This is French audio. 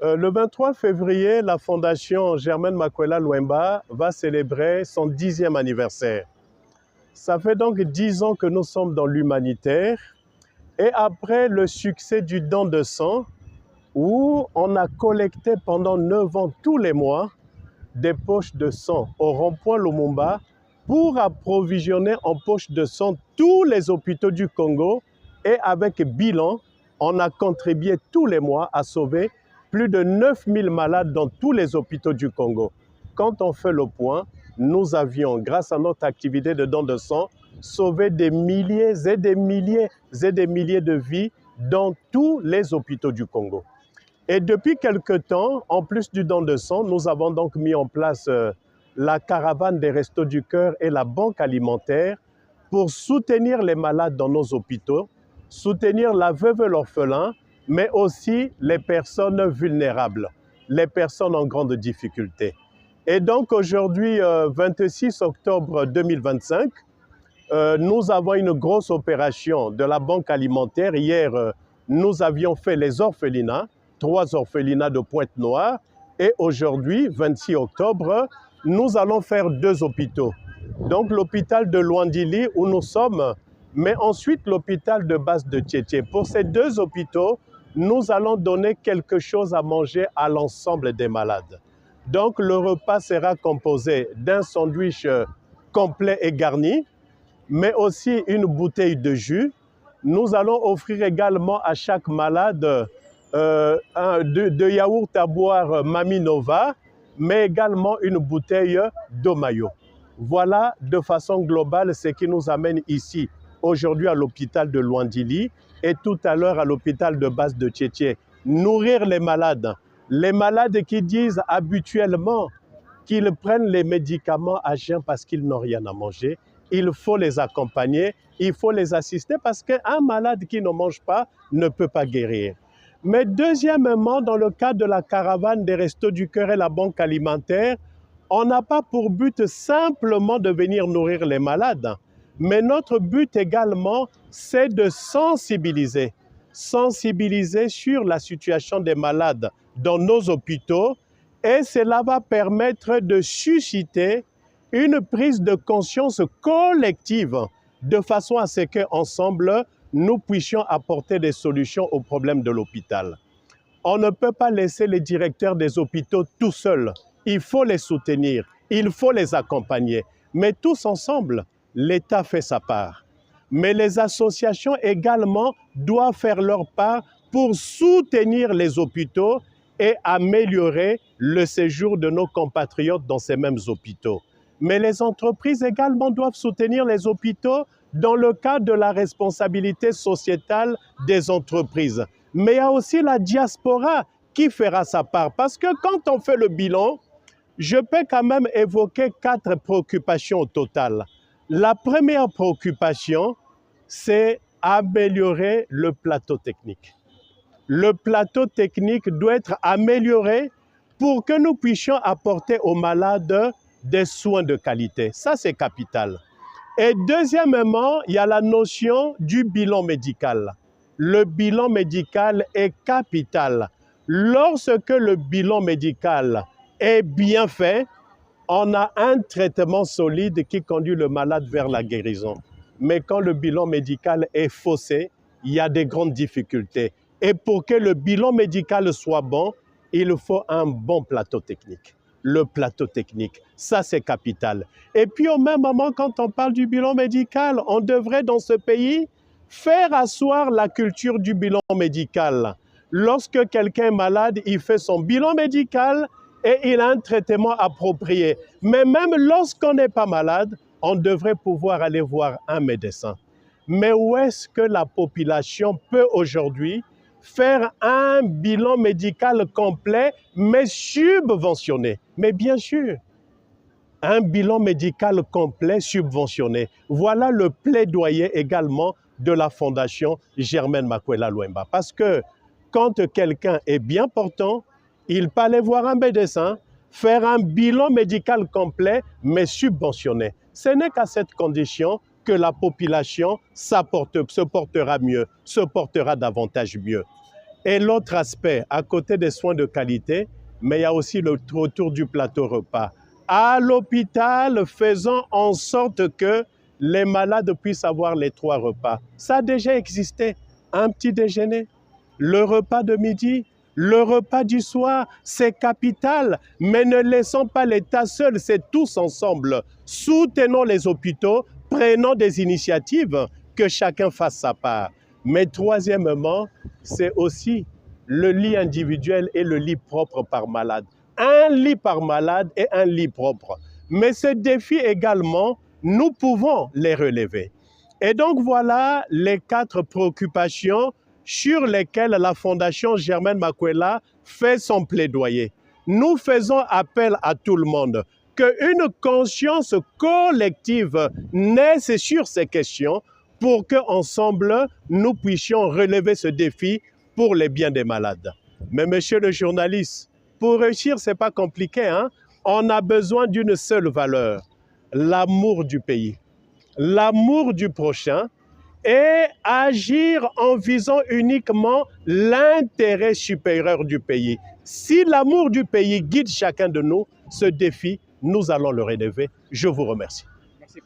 Le 23 février, la Fondation Germaine Makwela Lwemba va célébrer son 10e anniversaire. Ça fait donc 10 ans que nous sommes dans l'humanitaire et après le succès du don de sang, où on a collecté pendant 9 ans tous les mois des poches de sang au rond-point Lumumba pour approvisionner en poches de sang tous les hôpitaux du Congo, et avec bilan, on a contribué tous les mois à sauver plus de 9000 malades dans tous les hôpitaux du Congo. Quand on fait le point, nous avions, grâce à notre activité de don de sang, sauvé des milliers et des milliers et des milliers de vies dans tous les hôpitaux du Congo. Et depuis quelque temps, en plus du don de sang, nous avons donc mis en place la caravane des Restos du Cœur et la banque alimentaire pour soutenir les malades dans nos hôpitaux, soutenir la veuve et l'orphelin, mais aussi les personnes vulnérables, les personnes en grande difficulté. Et donc aujourd'hui, 26 octobre 2025, nous avons une grosse opération de la banque alimentaire. Hier, nous avions fait les orphelinats, 3 orphelinats de Pointe-Noire, et aujourd'hui, 26 octobre, nous allons faire 2 hôpitaux. Donc l'hôpital de Luandili où nous sommes, mais ensuite l'hôpital de base de Tchétché. Pour ces 2 hôpitaux, nous allons donner quelque chose à manger à l'ensemble des malades. Donc le repas sera composé d'un sandwich complet et garni, mais aussi une bouteille de jus. Nous allons offrir également à chaque malade de yaourt à boire Mami Nova, mais également une bouteille d'eau mayo. Voilà de façon globale ce qui nous amène ici, aujourd'hui à l'hôpital de Luandili et tout à l'heure à l'hôpital de base de Tchétché. Nourrir les malades qui disent habituellement qu'ils prennent les médicaments à jeun parce qu'ils n'ont rien à manger. Il faut les accompagner, il faut les assister parce qu'un malade qui ne mange pas ne peut pas guérir. Mais deuxièmement, dans le cadre de la caravane des Restos du Cœur et la banque alimentaire, on n'a pas pour but simplement de venir nourrir les malades, mais notre but également, c'est de sensibiliser sur la situation des malades dans nos hôpitaux, et cela va permettre de susciter une prise de conscience collective de façon à ce qu'ensemble, nous puissions apporter des solutions aux problèmes de l'hôpital. On ne peut pas laisser les directeurs des hôpitaux tout seuls. Il faut les soutenir, il faut les accompagner. Mais tous ensemble, l'État fait sa part. Mais les associations également doivent faire leur part pour soutenir les hôpitaux et améliorer le séjour de nos compatriotes dans ces mêmes hôpitaux. Mais les entreprises également doivent soutenir les hôpitaux dans le cadre de la responsabilité sociétale des entreprises. Mais il y a aussi la diaspora qui fera sa part. Parce que quand on fait le bilan, je peux quand même évoquer 4 préoccupations au total. La première préoccupation, c'est améliorer le plateau technique. Le plateau technique doit être amélioré pour que nous puissions apporter aux malades des soins de qualité. Ça, c'est capital. Et deuxièmement, il y a la notion du bilan médical. Le bilan médical est capital. Lorsque le bilan médical est bien fait, on a un traitement solide qui conduit le malade vers la guérison. Mais quand le bilan médical est faussé, il y a des grandes difficultés. Et pour que le bilan médical soit bon, il faut un bon plateau technique. Le plateau technique, ça c'est capital. Et puis au même moment, quand on parle du bilan médical, on devrait dans ce pays faire asseoir la culture du bilan médical. Lorsque quelqu'un est malade, il fait son bilan médical et il a un traitement approprié. Mais même lorsqu'on n'est pas malade, on devrait pouvoir aller voir un médecin. Mais où est-ce que la population peut aujourd'hui faire un bilan médical complet, mais subventionné? Mais bien sûr, un bilan médical complet subventionné. Voilà le plaidoyer également de la Fondation Germaine Makwela Lwemba. Parce que quand quelqu'un est bien portant, il peut aller voir un médecin, faire un bilan médical complet, mais subventionné. Ce n'est qu'à cette condition que la population se portera mieux, se portera davantage mieux. Et l'autre aspect, à côté des soins de qualité, mais il y a aussi le retour du plateau repas. À l'hôpital, faisons en sorte que les malades puissent avoir les 3 repas. Ça a déjà existé. Un petit déjeuner, le repas de midi, le repas du soir, c'est capital. Mais ne laissons pas l'État seul, c'est tous ensemble. Soutenons les hôpitaux, prenons des initiatives, que chacun fasse sa part. Mais troisièmement, c'est aussi le lit individuel et le lit propre par malade. Un lit par malade et un lit propre. Mais ce défi également, nous pouvons les relever. Et donc voilà les 4 préoccupations sur lesquelles la Fondation Germaine Makwela fait son plaidoyer. Nous faisons appel à tout le monde qu'une conscience collective naisse sur ces questions pour qu'ensemble, nous puissions relever ce défi pour les biens des malades. Mais monsieur le journaliste, pour réussir, ce n'est pas compliqué, hein? On a besoin d'une seule valeur, l'amour du pays, l'amour du prochain et agir en visant uniquement l'intérêt supérieur du pays. Si l'amour du pays guide chacun de nous, ce défi, nous allons le relever. Je vous remercie. Merci.